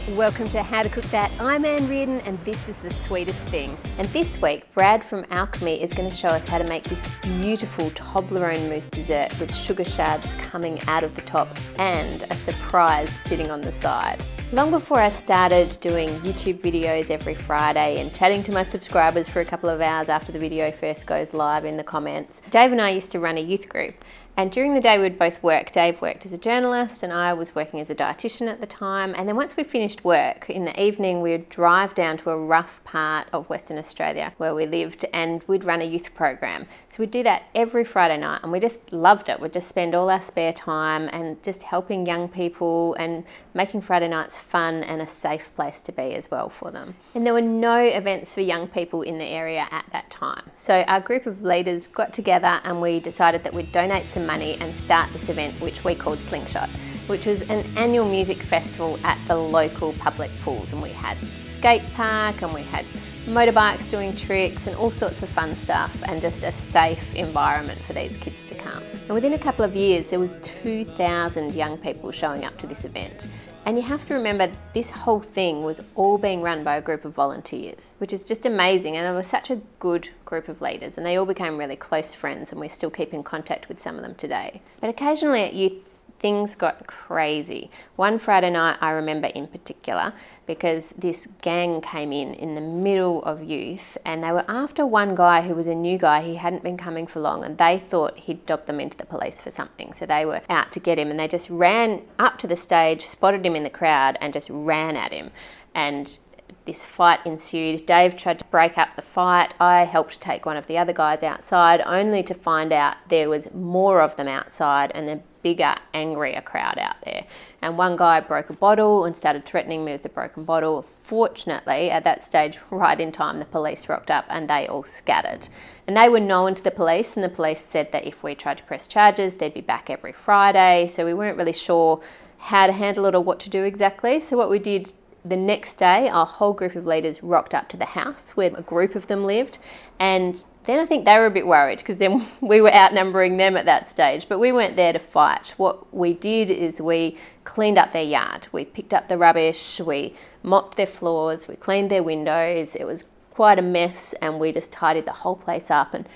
Welcome to How to Cook That. I'm Reardon and this is The Sweetest Thing. And this week, Brad from Alchemy is going to show us how to make this beautiful Toblerone Mousse dessert with sugar shards coming out of the top and a surprise sitting on the side. Long before I started doing YouTube videos every Friday and chatting to my subscribers for a couple of hours after the video first goes live in the comments, Dave and I used to run a youth group. And during the day we'd both work. Dave worked as a journalist and I was working as a dietitian at the time. And then once we finished work, in the evening we'd drive down to a rough part of Western Australia where we lived and we'd run a youth program. So we'd do that every Friday night and we just loved it. We'd just spend all our spare time and just helping young people and making Friday nights fun and a safe place to be as well for them. And there were no events for young people in the area at that time. So our group of leaders got together and we decided that we'd donate some money and start this event which we called Slingshot, which was an annual music festival at the local public pools. And we had skate park and we had motorbikes doing tricks and all sorts of fun stuff and just a safe environment for these kids to come. And within a couple of years there was 2,000 young people showing up to this event. And you have to remember this whole thing was all being run by a group of volunteers, which is just amazing. And they were such a good group of leaders and they all became really close friends and we still keep in contact with some of them today. But occasionally at youth, things got crazy. One Friday night I remember in particular because this gang came in the middle of youth and they were after one guy who was a new guy. He hadn't been coming for long and they thought he'd dobbed them into the police for something. So they were out to get him and they just ran up to the stage, spotted him in the crowd and just ran at him. And this fight ensued. Dave tried to break up the fight. I helped take one of the other guys outside only to find out there was more of them outside and a bigger, angrier crowd out there. And one guy broke a bottle and started threatening me with the broken bottle. Fortunately, at that stage, right in time, the police rocked up and they all scattered. And they were known to the police and the police said that if we tried to press charges, they'd be back every Friday. So we weren't really sure how to handle it or what to do exactly. So what we did the next day, our whole group of leaders rocked up to the house where a group of them lived. And then I think they were a bit worried because then we were outnumbering them at that stage, but we weren't there to fight. What we did is we cleaned up their yard. We picked up the rubbish, we mopped their floors, we cleaned their windows. It was quite a mess and we just tidied the whole place up. And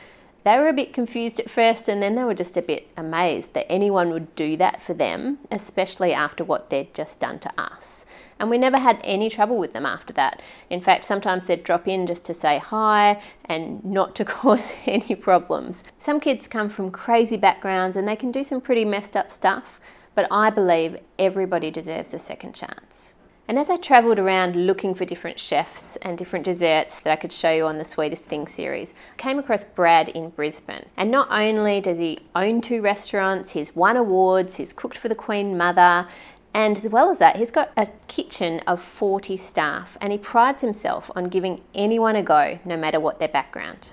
they were a bit confused at first and then they were just a bit amazed that anyone would do that for them, especially after what they'd just done to us. And we never had any trouble with them after that. In fact, sometimes they'd drop in just to say hi and not to cause any problems. Some kids come from crazy backgrounds and they can do some pretty messed up stuff, but I believe everybody deserves a second chance. And as I travelled around looking for different chefs and different desserts that I could show you on the Sweetest Thing series, I came across Brad in Brisbane. And not only does he own 2 restaurants, he's won awards, he's cooked for the Queen Mother, and as well as that, he's got a kitchen of 40 staff and he prides himself on giving anyone a go, no matter what their background.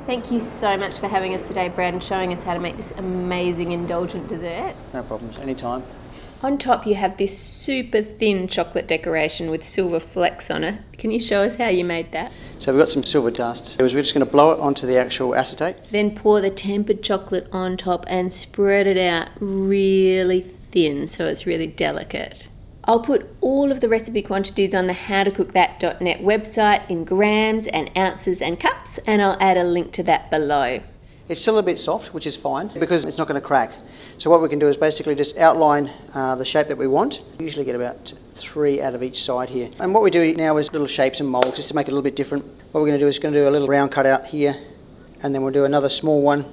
Thank you so much for having us today, Brad, and showing us how to make this amazing indulgent dessert. No problems, anytime. On top you have this super thin chocolate decoration with silver flecks on it. Can you show us how you made that? So we've got some silver dust. We're just going to blow it onto the actual acetate. Then pour the tempered chocolate on top and spread it out really thin so it's really delicate. I'll put all of the recipe quantities on the howtocookthat.net website in grams and ounces and cups, and I'll add a link to that below. It's still a bit soft, which is fine because it's not going to crack. So what we can do is basically just outline the shape that we want. We usually get about 3 out of each side here. And what we do now is little shapes and moulds just to make it a little bit different. What we're going to do is do a little round cut out here and then we'll do another small one.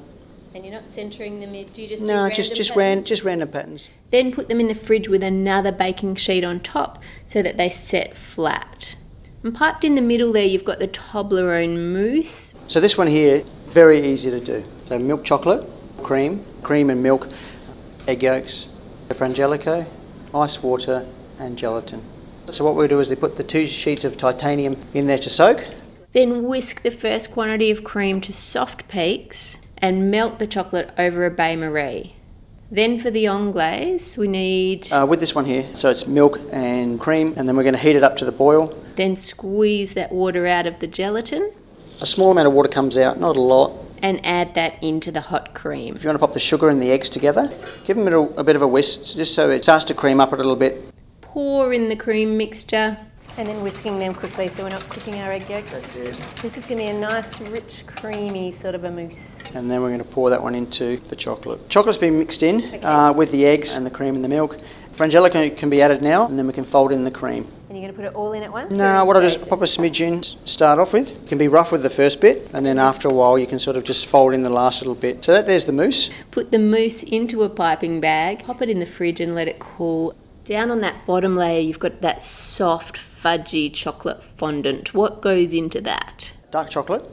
And you're not centering them, do you just No, do just random patterns. Then put them in the fridge with another baking sheet on top so that they set flat. And piped in the middle there you've got the Toblerone Mousse. So this one here, very easy to do. So milk chocolate, cream and milk, egg yolks, frangelico, ice water and gelatin. So what we'll do is we put the 2 sheets of titanium in there to soak. Then whisk the first quantity of cream to soft peaks and melt the chocolate over a bain-marie. Then for the anglaise, we need... with this one here, so it's milk and cream, and then we're going to heat it up to the boil. Then squeeze that water out of the gelatin. A small amount of water comes out, not a lot. And add that into the hot cream. If you want to pop the sugar and the eggs together, give them a bit of a whisk, just so it starts to cream up a little bit. pour in the cream mixture and then whisking them quickly so we're not cooking our egg yolks. That's it. This is going to be a nice, rich, creamy sort of a mousse. And then we're going to pour that one into the chocolate. Chocolate's been mixed in with the eggs and the cream and the milk. Frangelica can be added now, and then we can fold in the cream. And you're going to put it all in at once? No, what I just pop a smidge in to start off with. It can be rough with the first bit, and then after a while you can sort of just fold in the last little bit. So there's the mousse. Put the mousse into a piping bag, pop it in the fridge and let it cool. Down on that bottom layer you've got that soft, fudgy chocolate fondant. What goes into that? Dark chocolate,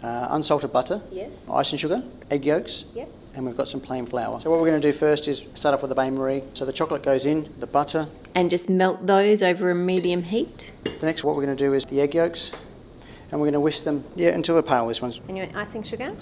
unsalted butter, Yes. icing sugar, egg yolks, Yep. and we've got some plain flour. So what we're going to do first is start off with the bain-marie. So the chocolate goes in, the butter. And just melt those over a medium heat. The next what we're going to do is the egg yolks, and we're going to whisk them, until they're pale, this one's. And your icing sugar?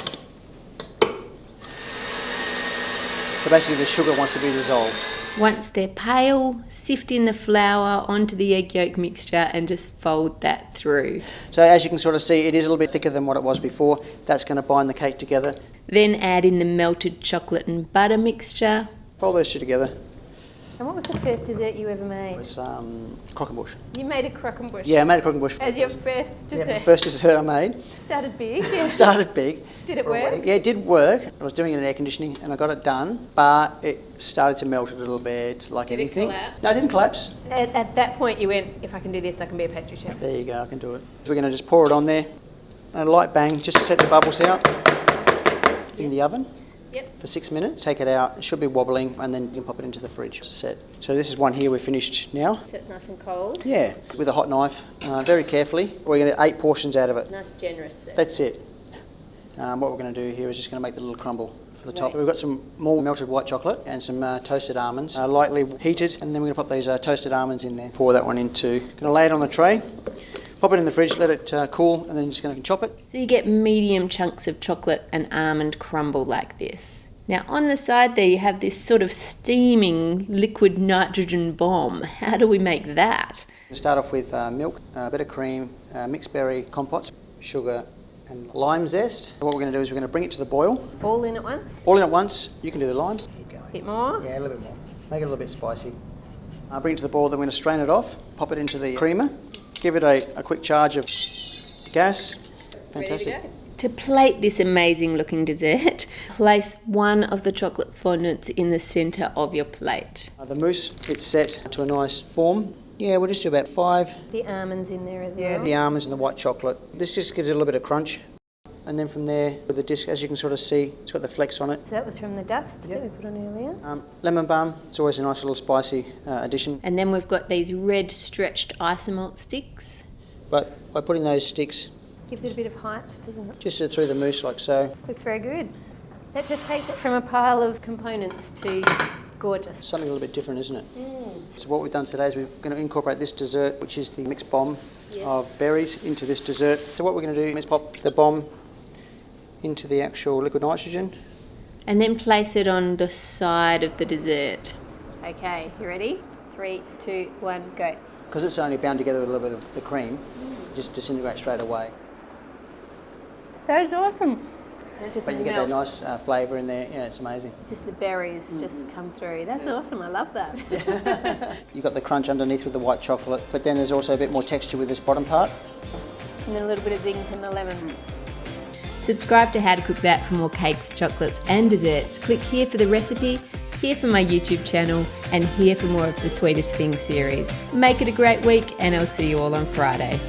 So basically the sugar wants to be dissolved. Once they're pale, sift in the flour onto the egg yolk mixture and just fold that through. So as you can sort of see, it is a little bit thicker than what it was before. That's going to bind the cake together. Then add in the melted chocolate and butter mixture. Fold those two together. And what was the first dessert you ever made? It's croquembouche. You made a croquembouche. Yeah, I made a croquembouche. As your first dessert. Yeah, the first dessert I made. Started big. Yeah. Started big. Did it for a work? wedding. Yeah, it did work. I was doing it in air conditioning and I got it done, but it started to melt a little bit, like Did it anything. collapse? No, it didn't collapse. At that point you went, if I can do this, I can be a pastry chef. There you go, I can do it. We're going to just pour it on there. And a light bang, just to set the bubbles out. In the oven. Yep. For 6 minutes. Take it out, it should be wobbling, and then you can pop it into the fridge to set. So this is one here we're finished now. So it's nice and cold. Yeah, with a hot knife, very carefully. We're going to get 8 portions out of it. Nice generous set. That's it. What we're going to do here is just going to make the little crumble for the top. Right. We've got some more melted white chocolate and some toasted almonds, lightly heated, and then we're going to pop these toasted almonds in there. Pour that one into. Going to lay it on the tray. Pop it in the fridge, let it cool, and then you're just going to chop it. So you get medium chunks of chocolate and almond crumble like this. Now on the side there you have this sort of steaming liquid nitrogen bomb. How do we make that? We'll start off with milk, a bit of cream, mixed berry compotes, sugar and lime zest. What we're going to do is we're going to bring it to the boil. All in at once? All in at once. You can do the lime. Keep going. Bit more? Yeah, a little bit more. Make it a little bit spicy. Bring it to the boil, then we're going to strain it off, pop it into the creamer, give it a quick charge of gas. Fantastic. Ready to go. To plate this amazing looking dessert, place one of the chocolate fondants in the centre of your plate. The mousse, it's set to a nice form. Yeah, we'll just do about 5. The almonds in there as well. Yeah, the almonds and the white chocolate. This just gives it a little bit of crunch. And then from there, with the disc, as you can sort of see, it's got the flecks on it. So that was from the dust that we put on earlier. Lemon balm, it's always a nice little spicy addition. And then we've got these red stretched isomalt sticks. But by putting those sticks Gives it a bit of height, doesn't it? just through the mousse like so, Looks very good. That just takes it from a pile of components to gorgeous. something a little bit different, isn't it? So what we've done today is we're going to incorporate this dessert, which is the mixed bomb of berries, into this dessert. So what we're going to do is pop the bomb into the actual liquid nitrogen. And then place it on the side of the dessert. Okay, you ready? 3, 2, 1, go. Because it's only bound together with a little bit of the cream, it just disintegrates straight away. That is awesome. And it just But you get that nice flavour in there. Yeah, it's amazing. Just the berries just come through. That's awesome. I love that. You've got the crunch underneath with the white chocolate, but then there's also a bit more texture with this bottom part. And then a little bit of zinc from the lemon. Subscribe to How to Cook That for more cakes, chocolates and desserts. Click here for the recipe, here for my YouTube channel, and here for more of the Sweetest Things series. Make it a great week, and I'll see you all on Friday.